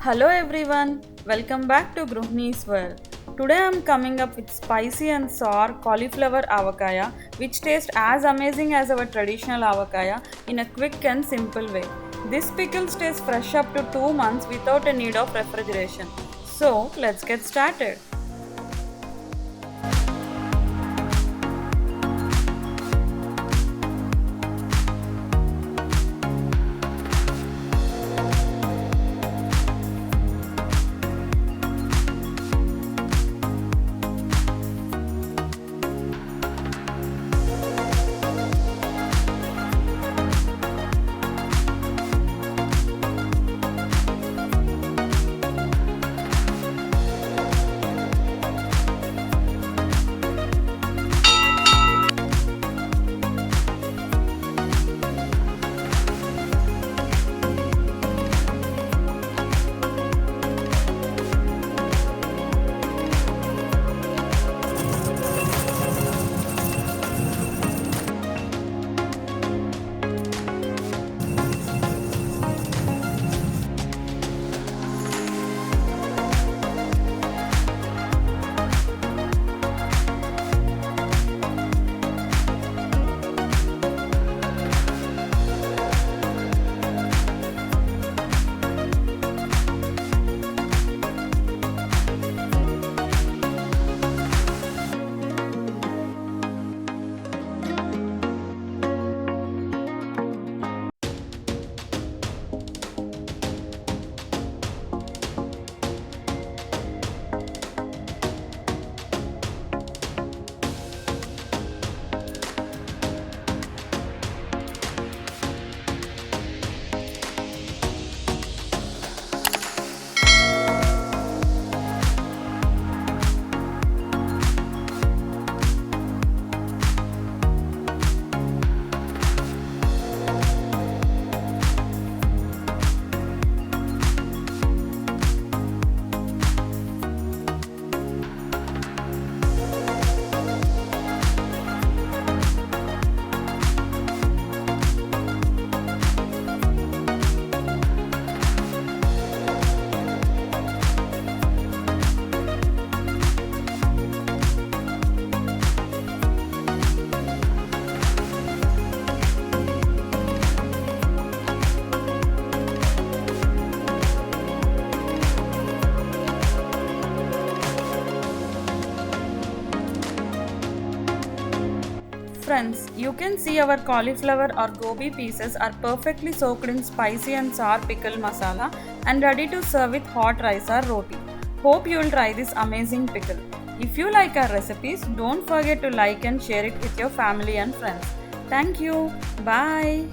Hello everyone, welcome back to Gruhinis world. Today I am coming up with spicy and sour cauliflower avakaya which tastes as amazing as our traditional avakaya in a quick and simple way. This pickle stays fresh up to 2 months without a need of refrigeration. So let's get started. Friends, you can see our cauliflower or gobi pieces are perfectly soaked in spicy and sour pickle masala and ready to serve with hot rice or roti. Hope you will try this amazing pickle. If you like our recipes, don't forget to like and share it with your family and friends. Thank you. Bye.